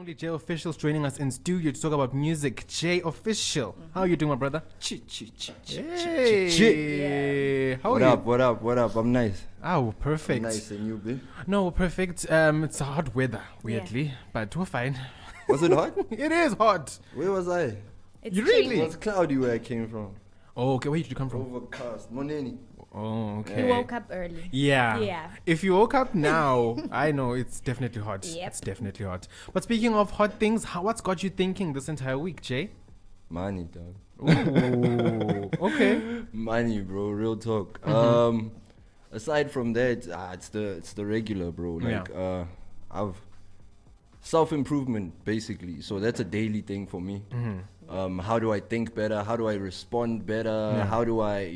only 0fficial's joining us in studio to talk about music. 0fficial. How are you doing, my brother? Hey. How are you? What up? I'm nice. Oh, perfect. I'm nice, and you, babe? No, perfect. It's hot weather, weirdly, but we're fine. Was it hot? It is hot. Where was I? It's You really? It was cloudy where I came from. Oh, okay. Where did you come from? Overcast. Moneni. Oh, You okay. woke up early. Yeah. Yeah. If you woke up now, I know it's definitely hot. Yep. It's definitely hot. But speaking of hot things, what's got you thinking this entire week, Jay? Money, dog. Ooh, okay. Money, bro. Real talk. Aside from that, it's the regular, bro. Like, I've self-improvement, basically. So that's a daily thing for me. How do I think better? How do I respond better? Yeah. How do I,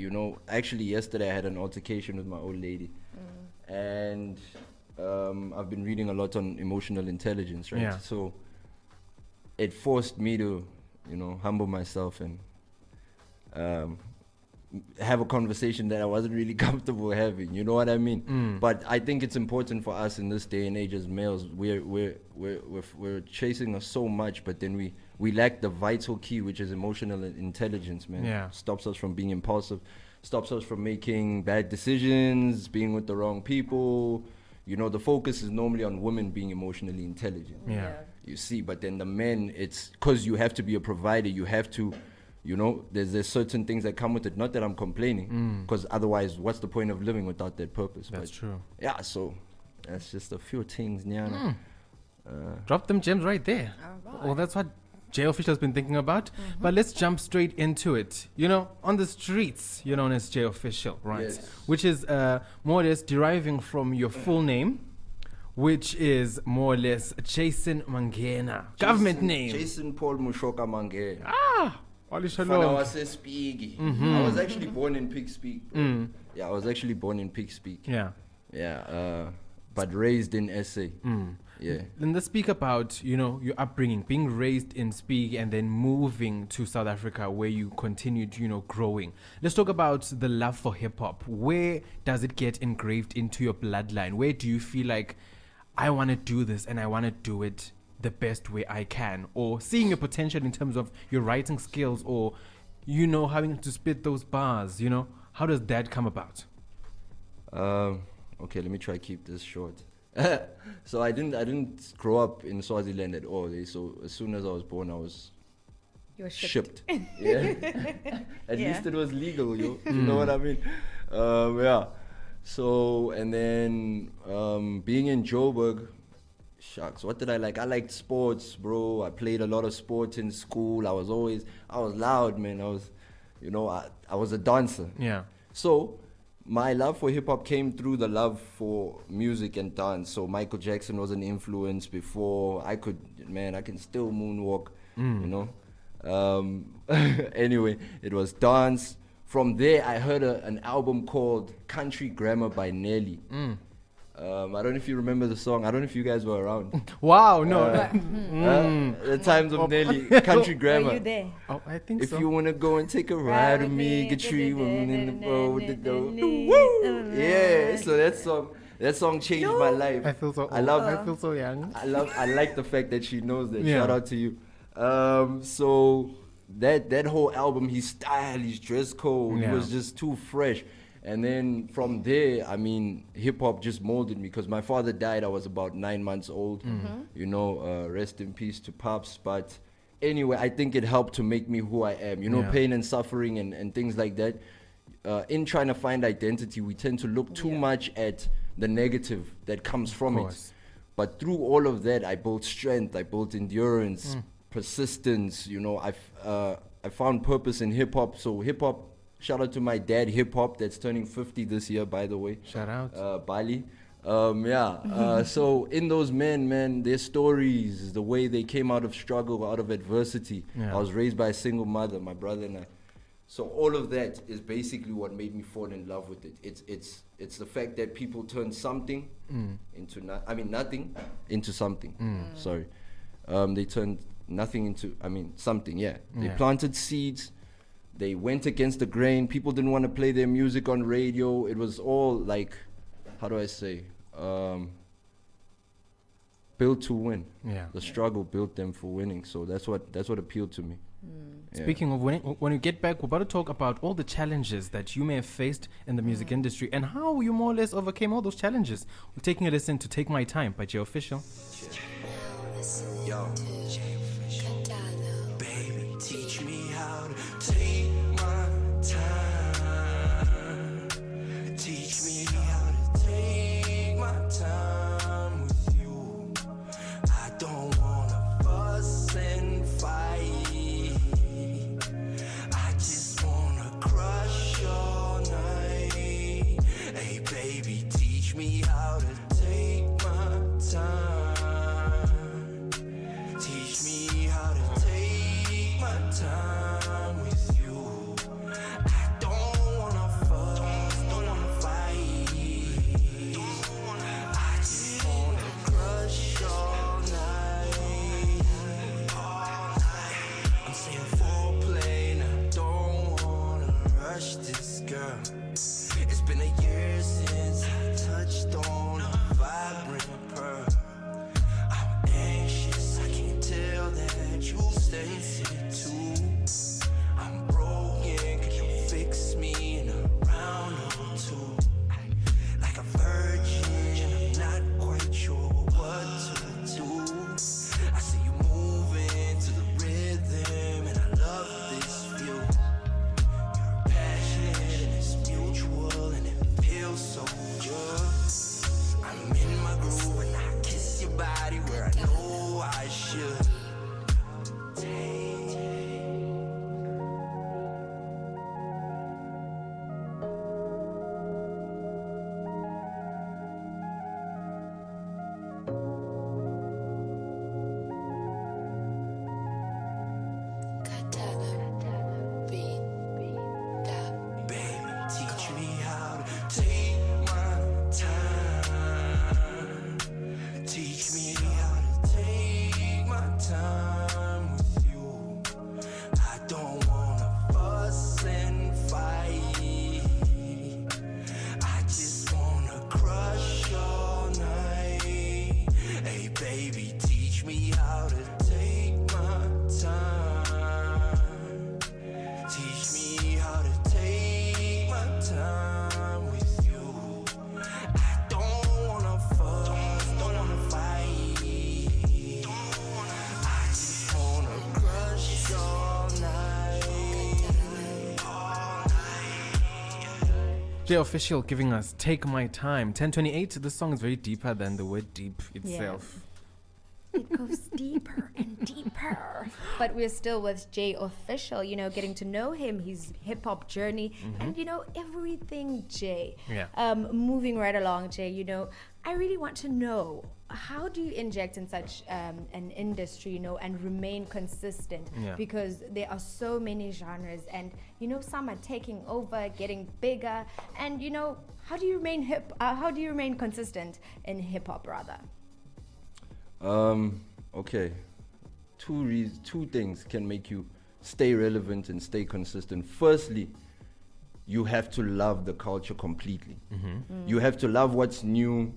actually yesterday I had an altercation with my old lady. And I've been reading a lot on emotional intelligence, right? Yeah. So it forced me to, humble myself and have a conversation that I wasn't really comfortable having. You know what I mean? But I think it's important for us in this day and age as males. We're chasing so much, but then we lack the vital key, which is emotional intelligence, man. Yeah. Stops us from being impulsive, stops us from making bad decisions, being with the wrong people. The focus is normally on women being emotionally intelligent. Yeah. You see, but then the men, it's because you have to be a provider. You have to, there's certain things that come with it. Not that I'm complaining, because otherwise, what's the point of living without that purpose? That's true. Yeah, so that's just a few things, Nyana. Drop them gems right there. All right. Well, that's what 0fficial's been thinking about. But let's jump straight into it. On the streets, you're known as 0fficial, right? Yes. Which is more or less deriving from your full name, which is more or less Jason Mangena. Government name. Jason Paul Mushoka Mange. Oli Fana Shalom. wasespiki. I was actually born in Pig Speak, bro. Yeah, I was actually born in Pig Speak. Yeah. Yeah, but raised in SA. Yeah. Then let's speak about, your upbringing, being raised in Speak and then moving to South Africa where you continued, growing. Let's talk about the love for hip hop. Where does it get engraved into your bloodline? Where do you feel like, I want to do this and I want to do it the best way I can? Or seeing your potential in terms of your writing skills or, having to spit those bars, How does that come about? Okay, let me try to keep this short. So I didn't grow up in Swaziland at all. So as soon as I was born, I was You're shipped. Yeah. At Yeah. least it was legal, you know what I mean? Yeah. So, and then being in Joburg, shucks, what did I like? I liked sports, bro. I played a lot of sports in school. I was loud, man. I was a dancer. Yeah. So my love for hip hop came through the love for music and dance. So Michael Jackson was an influence before I can still moonwalk, Anyway, it was dance. From there, I heard an album called Country Grammar by Nelly. I don't know if you remember the song. I don't know if you guys were around. Wow, no. The times of Nelly, Country Grammar. Were you there? Oh, I think If so. you wanna go and take a ride with me, get tree woman in the boat with the dough. Woo! Yeah, so that song changed my life. I feel so old. I feel so young. I like the fact that she knows that. Yeah. Shout out to you. So that whole album, his style, his dress code, Yeah. was just too fresh. And then from there, hip hop just molded me because my father died. I was about 9 months old. Rest in peace to Pops. But anyway, I think it helped to make me who I am. Yeah. Pain and suffering and things like that. In trying to find identity, we tend to look too much at the negative that comes from it. But through all of that, I built strength, I built endurance, persistence. I found purpose in hip hop. So hip hop. Shout out to my dad, Hip Hop, that's turning 50 this year, by the way. Shout out. Bali. So in those men, man, their stories, the way they came out of struggle, out of adversity. Yeah. I was raised by a single mother, my brother and I. So all of that is basically what made me fall in love with it. It's the fact that people turn something into nothing into something. Sorry. They turned nothing into something. Yeah. They planted seeds. They went against the grain. People didn't want to play their music on radio. It was all like, how do I say? built to win. Yeah. The struggle built them for winning. So that's what appealed to me. Yeah. Speaking of winning, when you get back, we're about to talk about all the challenges that you may have faced in the music industry and how you more or less overcame all those challenges. We're taking a listen to Take My Time by 0fficial. Yo. Baby, teach me how to take my time. Teach me how to take my time with you. I don't wanna fuss and fight. I just wanna crush all night. Hey baby, teach me how to take my time. Teach me how to take my time with you. I don't wanna fuss, don't wanna fight. I just wanna crush all night. I'm saying foreplay and I don't wanna rush this girl. It's been a year since I touched on a vibrant pearl. I'm anxious, I can tell that you sense it too. I'm broken, could you fix me in a round or two? Like a virgin, I'm not quite sure what to do. I see you moving to the rhythm and I love this view. You're passionate and it's mutual and it feels so good. I'm in my groove and I kiss your body where I know I should. Baby, teach me how to take my time. Teach me how to take my time with you. I don't wanna fuss and fight. I just wanna crush all night. Hey baby, teach me how to take my time. Teach me how to take my time with you. I don't wanna fuss, don't wanna fight. I just wanna crush all night. 0fficial giving us Take My Time. 10:28. This song is very deeper than the word deep itself. It goes deeper and deeper. But we're still with 0fficial, getting to know him, his hip hop journey, and everything, Jay. Yeah. Moving right along, Jay, I really want to know, how do you inject in such an industry, and remain consistent? Yeah. Because there are so many genres, and some are taking over, getting bigger, and how do you remain consistent in hip hop, rather? Okay. Two things can make you stay relevant and stay consistent. Firstly, you have to love the culture completely. You have to love what's new.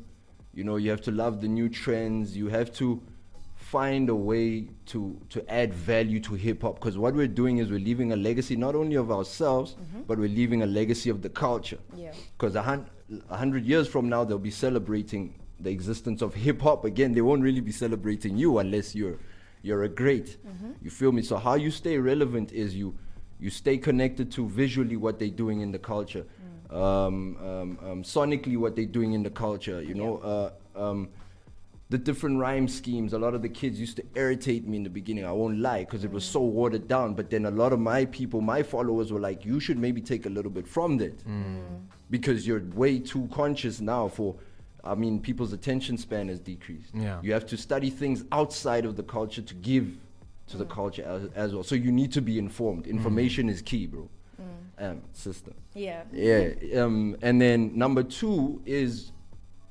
You have to love the new trends. You have to find a way to add value to hip hop, because what we're doing is we're leaving a legacy not only of ourselves, but we're leaving a legacy of the culture. Yeah. Because 100 years from now, they'll be celebrating the existence of hip hop again. They won't really be celebrating you unless you're a great. You feel me? So how you stay relevant is you stay connected to visually what they're doing in the culture, sonically what they're doing in the culture. The different rhyme schemes. A lot of the kids used to irritate me in the beginning, I won't lie, because it was so watered down. But then a lot of my followers were like, you should maybe take a little bit from that, because you're way too conscious now people's attention span has decreased. Yeah. You have to study things outside of the culture to give to the culture as well. So you need to be informed. Information is key, bro. Sister. Yeah. Yeah. And then number two is,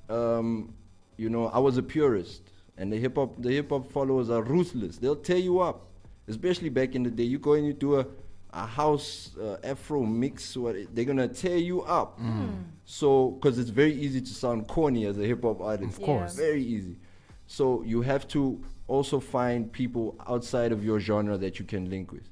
I was a purist, and the hip hop followers are ruthless. They'll tear you up, especially back in the day. You go and you do a house Afro mix, they're gonna tear you up. So, because it's very easy to sound corny as a hip hop artist. Of course. Very easy. So you have to also find people outside of your genre that you can link with.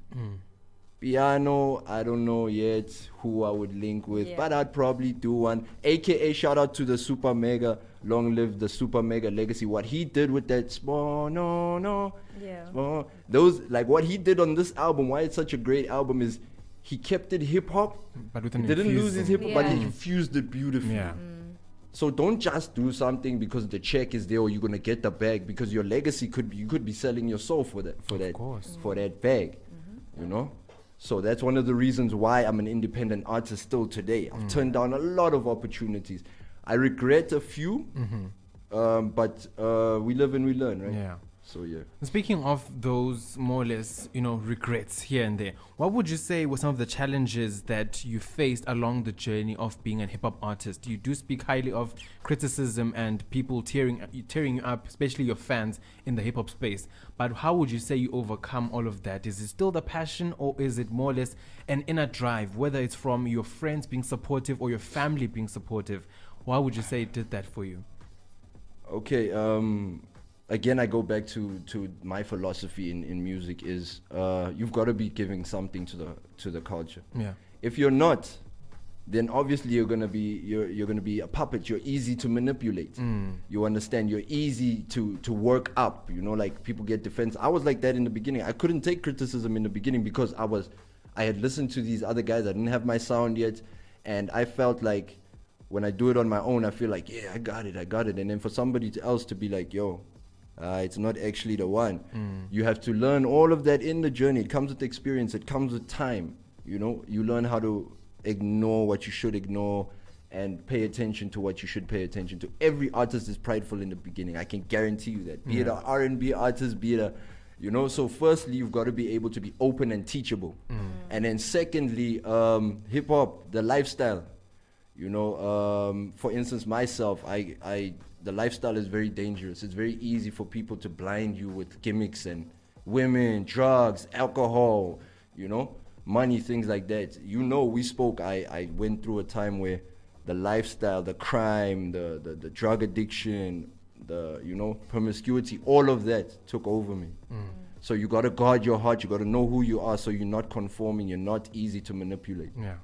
Piano, I don't know yet who I would link with, Yeah. but I'd probably do one. AKA shout out to the Super Mega, long live the Super Mega legacy. What he did with that small, no, Yeah. small, those, like what he did on this album, why it's such a great album is he kept it hip hop. But with He an didn't lose his hip hop, but he Yeah. infused it beautifully. Yeah. So don't just do something because the check is there or you're gonna get the bag, because your legacy could be, you could be selling your soul for that course. for that bag, you know. So that's one of the reasons why I'm an independent artist still today. I've turned down a lot of opportunities. I regret a few, but we live and we learn, right? Yeah. So yeah. Speaking of those more or less, regrets here and there, what would you say were some of the challenges that you faced along the journey of being a hip hop artist? You do speak highly of criticism and people tearing you up, especially your fans in the hip hop space. But how would you say you overcome all of that? Is it still the passion, or is it more or less an inner drive, whether it's from your friends being supportive or your family being supportive? Why would you say it did that for you? Okay. Again, I go back to my philosophy in music is you've got to be giving something to the culture. Yeah. If you're not, then obviously you're gonna be a puppet. You're easy to manipulate. You understand? You're easy to work up. Like people get defense. I was like that in the beginning. I couldn't take criticism in the beginning because I had listened to these other guys. I didn't have my sound yet, and I felt like when I do it on my own, I feel like, yeah, I got it. And then for somebody else to be like, yo, it's not actually the one. You have to learn all of that in the journey. It comes with experience. It comes with time. You learn how to ignore what you should ignore and pay attention to what you should pay attention to. Every artist is prideful in the beginning. I can guarantee you that. Be it an R&B artist, be it so firstly, you've got to be able to be open and teachable. And then secondly, hip hop, the lifestyle. For instance, myself, the lifestyle is very dangerous. It's very easy for people to blind you with gimmicks and women, drugs, alcohol, money, things like that. We spoke. I went through a time where the lifestyle, the crime, the drug addiction, the promiscuity, all of that took over me. So you got to guard your heart. You got to know who you are, so you're not conforming. You're not easy to manipulate. Yeah.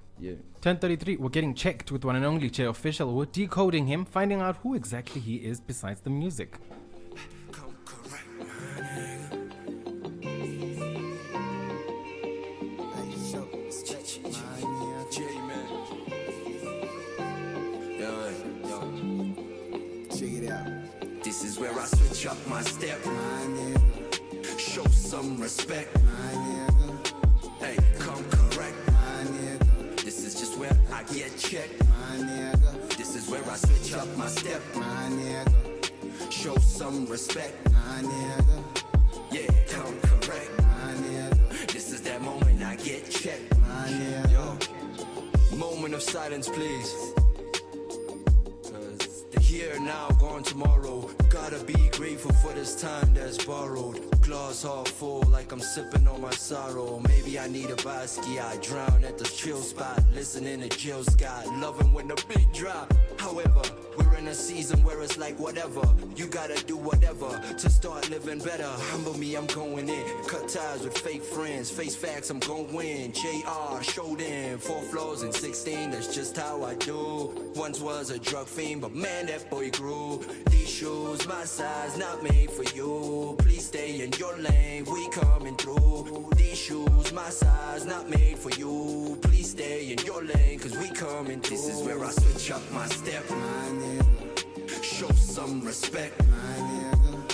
10:33. We're getting checked with one and only 0fficial. We're decoding him, finding out who exactly he is besides the music. Come correct, my nigga. Hey, show, stretch it, my nigga. J, man. Yo. Check it out. This is where I switch up my step, my nigga. Show some respect, my nigga. Hey, come correct, my nigga. This is just where I get checked, my nigga. This is where I switch up my step, my nigga. Show some respect, my nigga. Yeah, come correct, my nigga. This is that moment I get checked, my nigga. Yo, moment of silence, please. Cause the here now, gone tomorrow. Gotta be grateful for this time that's borrowed. Glass half full like I'm sipping on my sorrow. Maybe I need a basket. I drown at the chill spot, listening to Jill Scott, loving when the beat drop. However, we're in a season where it's like whatever. You gotta do whatever to start living better. Humble me, I'm going in. Cut ties with fake friends. Face facts, I'm going win. JR showed in 4 floors and 16. That's just how I do. Once was a drug fiend, but man, that boy grew. These shoes, my size, not made for you. Please stay in your lane, we coming through. These shoes, my size, not made for you. Please stay in your lane, cause we coming through. This is where I switch up my step, my nigga. Show some respect, my nigga.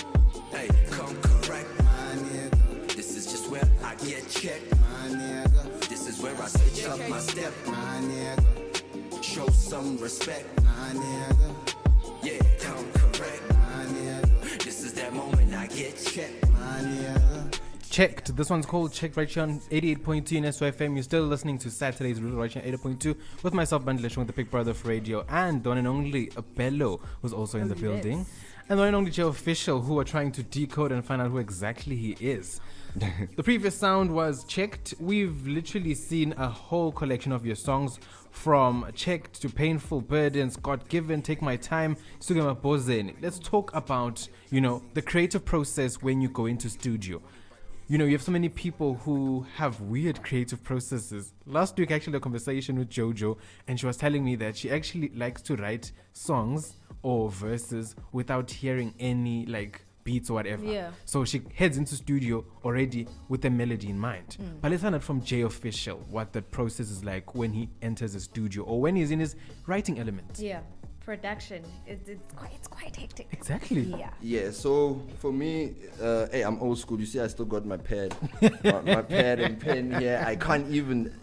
Hey, come correct, my nigga. This is just where I get checked, my nigga. This is where I switch up my step, my nigga. Show some respect, my nigga. Yeah, come correct, my nigga. This is that moment I get checked, my nigga. Checked. This one's called Checked right here on 88.2 in SOFM. You're still listening to Saturday's Rule right here on 88.2 with myself, Bandlesh, with the Big Brother of Radio, and the one and only Bello, who's also in the building. And the one and only 0fficial, who are trying to decode and find out who exactly he is. The previous sound was Checked. We've literally seen a whole collection of your songs, from Checked to Painful Burdens, God Given, Take My Time, Sukemabhozen. Let's talk about, the creative process when you go into studio. You have so many people who have weird creative processes. Last week, actually, a conversation with Jojo, and she was telling me that she actually likes to write songs or verses without hearing any, beats or whatever. Yeah. So she heads into studio already with a melody in mind. But let's find out from 0fficial what the process is like when he enters the studio or when he's in his writing element. Yeah, production. It's quite hectic. Exactly. Yeah. Yeah, so for me, hey, I'm old school. You see, I still got my pad, my pad and pen here. I can't even.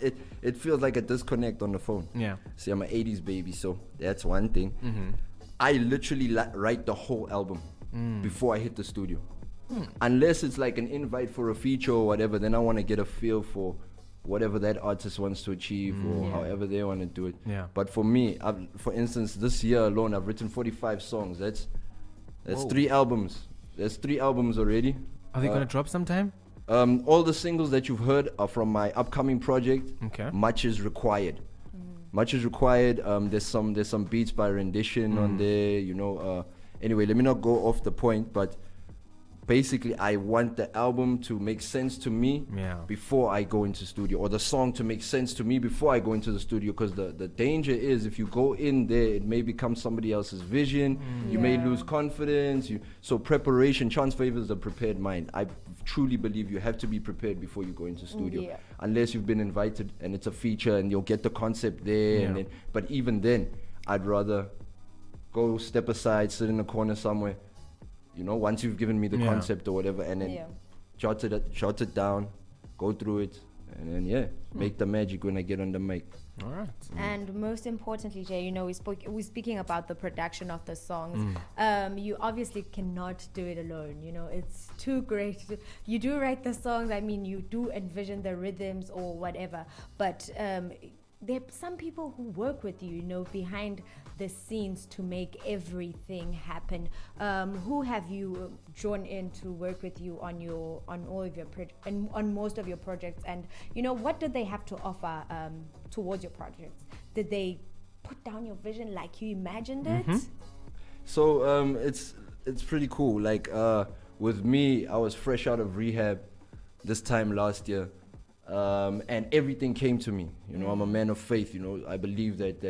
It feels like a disconnect on the phone. Yeah. See, I'm an '80s baby, so that's one thing. I literally write the whole album before I hit the studio. Unless it's like an invite for a feature or whatever, then I want to get a feel for whatever that artist wants to achieve or however they want to do it. Yeah. But for me, for instance, this year alone, I've written 45 songs. That's Whoa. 3 albums. There's 3 albums already. Are they going to drop sometime? All the singles that you've heard are from my upcoming project. Okay. Much is required. Much is required. There's some beats by Rendition on there. Anyway, let me not go off the point, but basically I want the album to make sense to me before I go into studio, or the song to make sense to me before I go into the studio, because the danger is if you go in there, it may become somebody else's vision. You may lose confidence. So preparation, chance favors the prepared mind. I truly believe you have to be prepared before you go into studio, unless you've been invited and it's a feature and you'll get the concept there. And then, but even then, I'd rather go step aside, sit in a corner somewhere, once you've given me the concept or whatever, and then jot it down, go through it, and then make the magic when I get on the mic. All right. And most importantly, Jay, we're speaking about the production of the songs. You obviously cannot do it alone. It's too great. You do write the songs. I mean, you do envision the rhythms or whatever, but there are some people who work with you, behind the scenes to make everything happen. Who have you drawn in to work with you on all of your on most of your projects? And what did they have to offer towards your projects? Did they put down your vision like you imagined it? So it's pretty cool. Like with me, I was fresh out of rehab this time last year. And everything came to me. I'm a man of faith. I believe that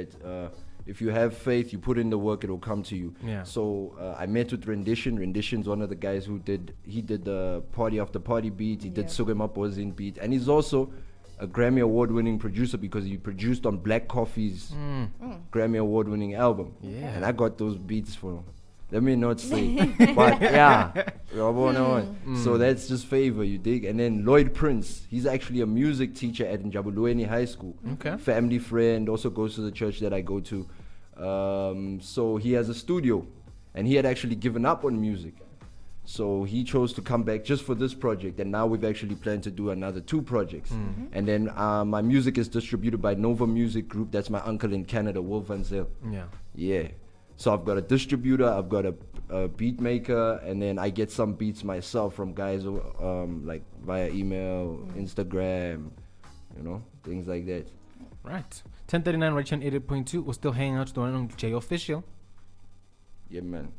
if you have faith, you put in the work, it will come to you. Yeah. So I met with Rendition. Rendition's one of the guys who did the Party After Party beat. He did Sukemabhozen beat, and he's also a Grammy Award-winning producer because he produced on Black Coffee's Grammy Award-winning album. Yeah. And I got those beats for him. Let me not say, but so that's just favor, you dig? And then Lloyd Prince, he's actually a music teacher at Njabulweni High School. Okay. Family friend, also goes to the church that I go to. So he has a studio, and he had actually given up on music. So he chose to come back just for this project, and now we've actually planned to do another 2 projects. And then my music is distributed by Nova Music Group. That's my uncle in Canada, Will Van Zyl. Yeah. So I've got a distributor, I've got a beat maker, and then I get some beats myself from guys like via email, Instagram, things like that. Right. 1039 right on 88.2. We're still hanging out to the one on 0fficial. Yeah, man.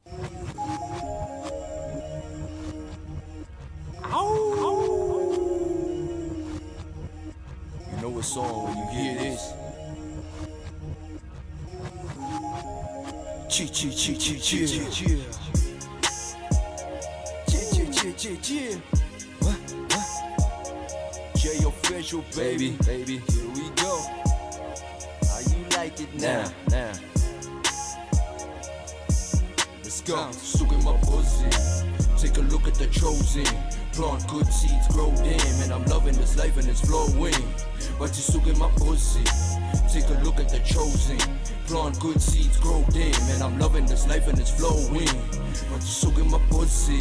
You know it's on when you hear this. Chi chi chi chi chi chi. What? 0fficial, baby. Here we go. How you like it now? Let's go. Sukemabhozen. Take a look at the chosen. Plant good seeds, grow them, and I'm loving this life and it's flowing. But you Sukemabhozen. Take a look at the chosen. Plant good seeds, grow them, and I'm loving this life and it's flowing. But you Sukemabhozen.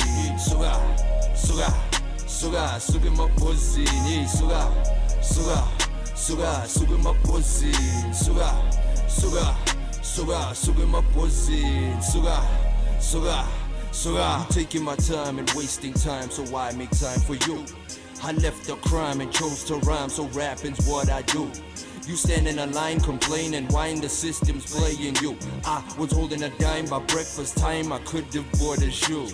Sukemabhozen. Sukemabhozen. Sukemabhozen, you taking my time and wasting time, so why make time for you? I left the crime and chose to rhyme, so rapping's what I do. You stand in a line, complain and whine, the system's playing you. I was holding a dime by breakfast time, I could have bought a shoe.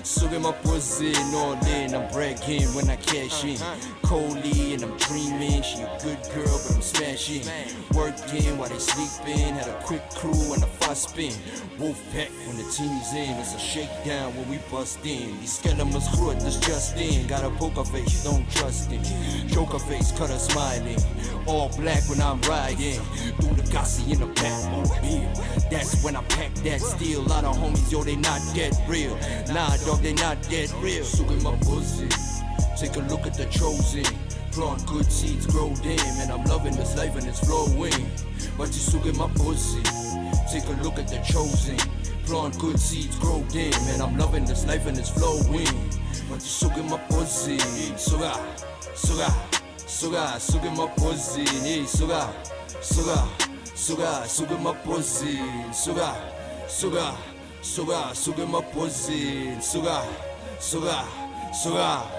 Sukemabhozen all in, I'm bragging when I cash in. Coley and I'm dreaming, she a good girl but I'm smashing. Working while they sleeping, had a quick crew and a fast spin. Wolfpack when the team's in, it's a shakedown when we bust in. These skeletons crook, this just in. Got a poker face, don't trust him. Joker face, cut her smiling. All black when I'm riding through the Gossie in the Batmobile. That's when I pack that steel. Lot of homies, yo, they not dead real. Nah, dog, they not dead real. Sukemabhozen, take a look at the chosen. Plant good seeds, grow them, and I'm loving this life and it's flowing. But you Sukemabhozen, take a look at the chosen. Plant good seeds, grow them, and I'm loving this life and it's flowing. But you Sukemabhozen, Sukemabhozen, hey, Sukemabhozen, Sukemabhozen.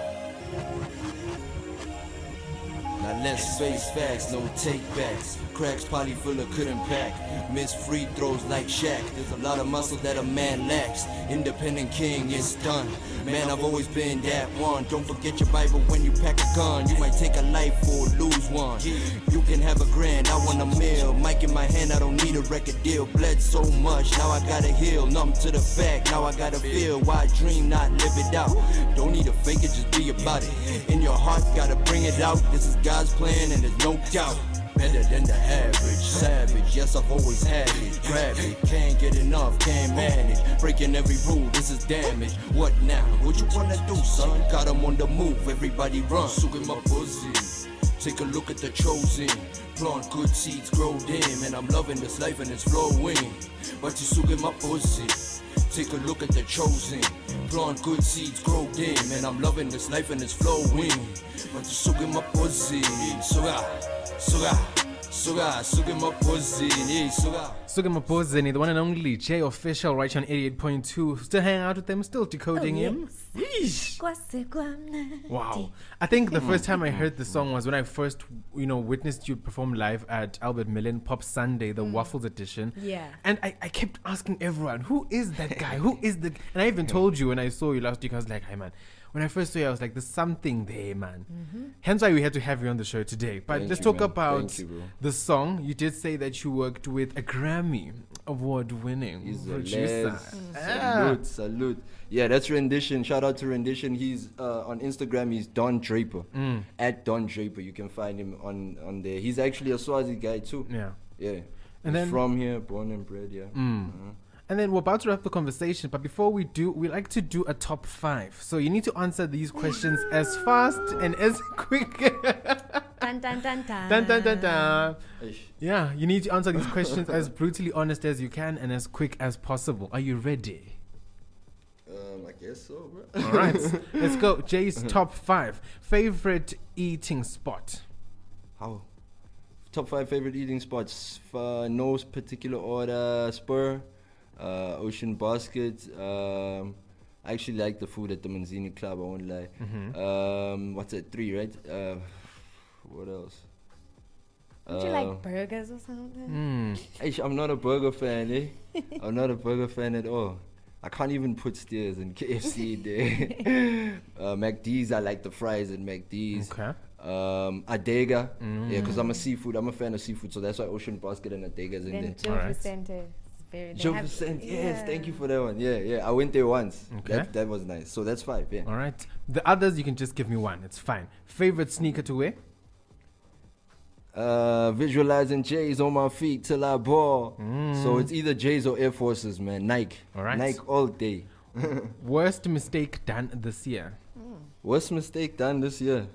Now let's face facts, no take-backs. Cracks polyfiller couldn't pack. Miss free throws like Shaq. There's a lot of muscle that a man lacks. Independent king, it's done. Man, I've always been that one. Don't forget your Bible when you pack a gun. You might take a life or lose one. You can have a grand, I want a meal. Mic in my hand, I don't need a record deal. Bled so much, now I gotta heal. Numb to the fact, now I gotta feel. Why dream, not live it out. Don't need to fake it, just be about it. In your heart, gotta bring it out. This is God's plan and there's no doubt. Better than the average, savage, yes I've always had it. Grab it, can't get enough, can't manage. Breaking every rule, this is damage. What now? What you wanna do, son? Got 'em on the move, everybody run. Sukemabhozen, take a look at the chosen. Plant good seeds, grow them, and I'm loving this life and it's flowing. But you Sukemabhozen, take a look at the chosen. Plant good seeds, grow them, and I'm loving this life and it's flowing. But you Sukemabhozen, Sukemabhozen, hey, Sukemabhozen, the one and only 0fficial, right here on 88.2. Still hanging out with them, still decoding him. Yeesh. Wow. I think the first time I heard the song was when I first, witnessed you perform live at Albert Millen Pop Sunday, the Waffles edition. Yeah. And I kept asking everyone, who is that guy? Who is the... And I even told you when I saw you last week, I was like, hey, man. When I first saw you, I was like, there's something there, man. Hence why we had to have you on the show today. But let's talk about the song. You did say that you worked with a Grammy award-winning producer. Salute. Yeah, that's Rendition. Shout out to Rendition. He's on Instagram. He's Don Draper. At Don Draper. You can find him on there. He's actually a Swazi guy too. Yeah. Yeah. And then from here, born and bred. Yeah. And then we're about to wrap the conversation, but before we do, we like to do a top 5. So you need to answer these questions as fast and as quick. Dun, dun, dun, dun. Dun, dun, dun, dun. Yeah, you need to answer these questions as brutally honest as you can and as quick as possible. Are you ready? I guess so, bro. All right, let's go. Jay's top 5 favorite eating spot. How? Top 5 favorite eating spots. No particular order. Spur. Ocean Basket. I actually like the food at the Manzini Club, I won't lie. What's that? 3, right? What else? Don't you like burgers or something? I'm not a burger fan, eh? I'm not a burger fan at all. I can't even put Steers and KFC there. McD's, I like the fries at McD's. Okay. Adega, yeah, because I'm a fan of seafood, so that's why Ocean Basket and Adega's in there. Joe Vicente, yes, thank you for that one. Yeah, I went there once. Okay. That was nice. So that's 5, yeah. All right. The others, you can just give me one. It's fine. Favorite sneaker to wear? Visualizing J's on my feet till I ball. So it's either J's or Air Forces, man. Nike. All right. Nike all day. Worst mistake done this year? Worst mistake done this year?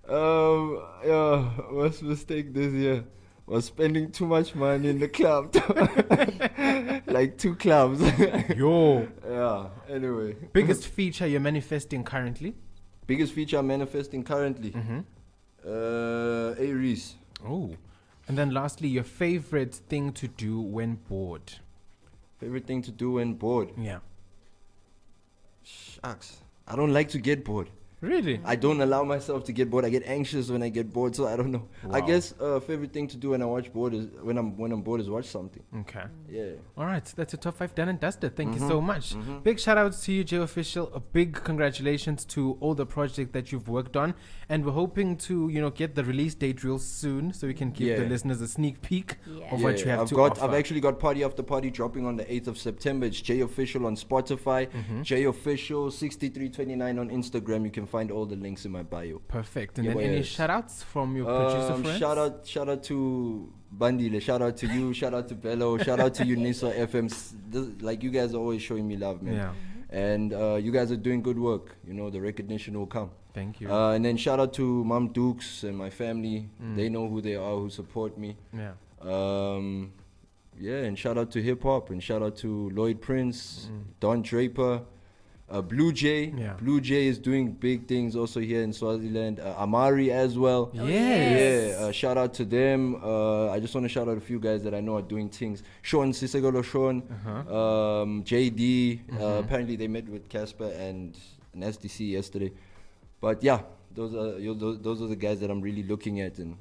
Worst mistake this year was spending too much money in the club. Like 2 clubs. Yo. Yeah, anyway. Biggest feature you're manifesting currently? Biggest feature I'm manifesting currently? Aries. Oh. And then lastly, your favorite thing to do when bored. Favorite thing to do when bored? Yeah. Shucks. I don't like to get bored. Really? I don't allow myself to get bored. I get anxious when I get bored, so I don't know. I Wow. guess favorite thing to do when I watch bored is when I'm bored is watch something. Okay. Yeah. All right, that's your top 5 done and dusted. Thank you Mm-hmm. so much. Big shout out to you, 0fficial. A big congratulations to all the projects that you've worked on, and we're hoping to get the release date real soon, so we can give the Yeah. listeners a sneak peek Yeah. of what you have to I've offer. actually got Party After Party dropping on the 8th of September. It's J-Official on Spotify, J-Official 6329 on Instagram. You can find all the links in my bio. Perfect. And Yeah, then well, any yes. shout outs from your producer friends? Shout out to Bandile, shout out to you, shout out to Bello, shout out to Uniso FM. Like, you guys are always showing me love, man. Yeah. And you guys are doing good work. The recognition will come. Thank you. And then shout out to Mom Dukes and my family. They know who they are, who support me. Yeah. And shout out to hip hop, and shout out to Lloyd Prince, Don Draper, Blue Jay. Yeah. Blue Jay is doing big things also here in Swaziland. Amari as well. Yes. Yeah, shout out to them. I just want to shout out a few guys that I know are doing things. Sean Sisegolo, Sean, JD. Apparently they met with Casper and an SDC yesterday. But yeah, those are the guys that I'm really looking at, and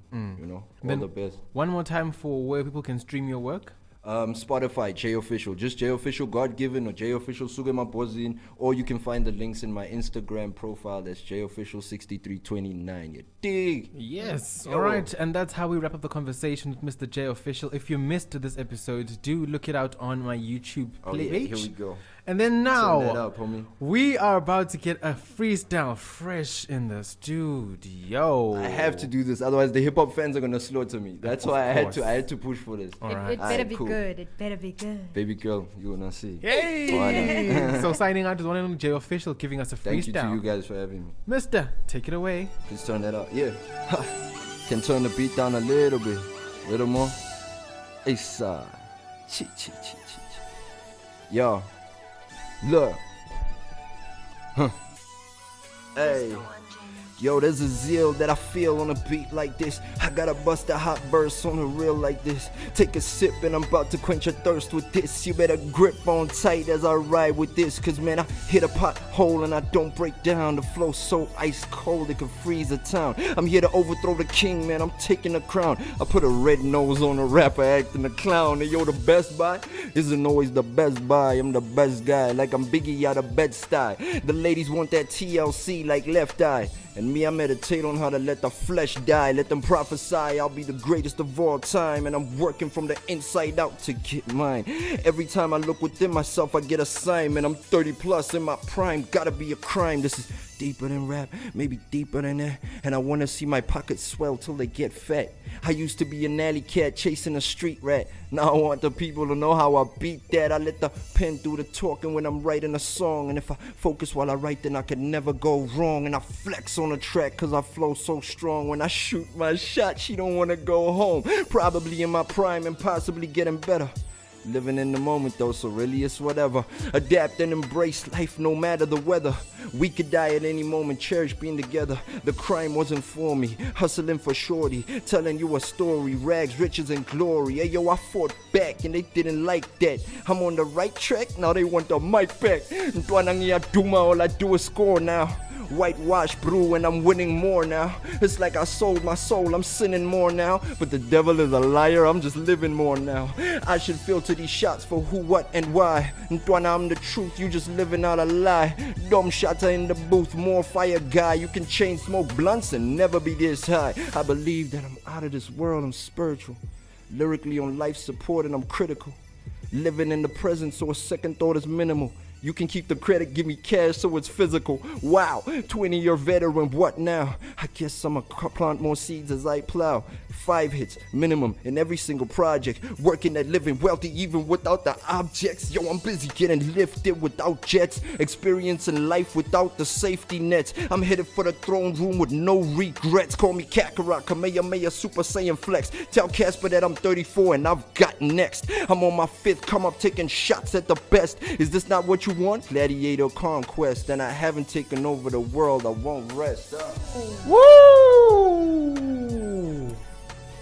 all Then- the best. One more time for where people can stream your work. Spotify, J-Official, just J-Official God Given or J-Official Sukemabhozen, or you can find the links in my Instagram profile. That's J-Official 6329. You dig? Yes. Yo. All right. And that's how we wrap up the conversation with Mr. J Official. If you missed this episode, do look it out on my YouTube page. Here we go. And then Turn that now, up, homie. we are about to get a freestyle fresh in the studio. I have to do this, otherwise the hip hop fans are gonna slaughter me. That's Of why course. I had to push for this. All It right. better Aight, be cool. good. It better be good. Baby girl, you gonna see. Hey! So signing out is one and only J Official giving us a Thank you to you freestyle. guys for having me. Mister, take it away. Please turn that up. Yeah. Can turn the beat down a little bit. Little more. Hey, side. Chi, chi, chi, chi, chi. Yo. Look. Huh. Hey. Yo, there's a zeal that I feel on a beat like this. I gotta bust a hot burst on a reel like this. Take a sip and I'm about to quench your thirst with this. You better grip on tight as I ride with this. Cause man, I hit a pothole and I don't break down. The flow so ice cold it could freeze a town. I'm here to overthrow the king, man, I'm taking the crown. I put a red nose on a rapper acting a clown. And yo, the best buy isn't always the best buy. I'm the best guy, like I'm Biggie out of Bed-Stuy. The ladies want that TLC like Left Eye. And me, I meditate on how to let the flesh die. Let them prophesy I'll be the greatest of all time. And I'm working from the inside out to get mine. Every time I look within myself, I get a sign. Man, I'm 30 plus in my prime. Gotta be a crime. This is deeper than rap, maybe deeper than that. And I wanna see my pockets swell till they get fat. I used to be an alley cat chasing a street rat. Now I want the people to know how I beat that. I let the pen do the talking when I'm writing a song. And if I focus while I write, then I can never go wrong. And I flex on the track cause I flow so strong. When I shoot my shot, she don't wanna go home. Probably in my prime and possibly getting better. Living in the moment though, so really it's whatever. Adapt and embrace life no matter the weather. We could die at any moment, cherish being together. The crime wasn't for me, hustling for shorty. Telling you a story, rags, riches and glory. Hey yo, I fought back and they didn't like that. I'm on the right track, now they want the mic back. All I do is score now. Whitewash brew and I'm winning more now. It's like I sold my soul, I'm sinning more now. But the devil is a liar, I'm just living more now. I should filter these shots for who, what, and why. Ntwana, I'm the truth, you just living out a lie. Dumb shotter in the booth, more fire guy. You can chain smoke blunts and never be this high. I believe that I'm out of this world, I'm spiritual. Lyrically on life support and I'm critical. Living in the present so a second thought is minimal. You can keep the credit, give me cash so it's physical. Wow, 20-year veteran, what now? I guess I'ma plant more seeds as I plow. 5 hits minimum in every single project. Working at living wealthy even without the objects. Yo, I'm busy getting lifted without jets. Experiencing life without the safety nets. I'm headed for the throne room with no regrets. Call me Kakarot, Kamehameha, Super Saiyan Flex. Tell Casper that I'm 34 and I've got next. I'm on my 5th come up taking shots at the best. Is this not what you want? Gladiator conquest. And I haven't taken over the world, I won't rest. Woo!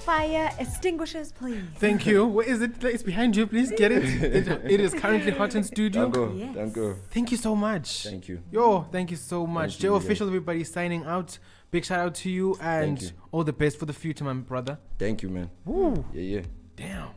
fire extinguishers, please. Thank you. Where is it? It's behind you. Please get it. It is currently hot in studio. Yes. Danko. Thank you so much. Thank you. Yo, thank you so much. Thank you, 0fficial, everybody signing out. Big shout out to you and you. all the best for the future, my brother. Thank you, man. Woo. Yeah. Damn.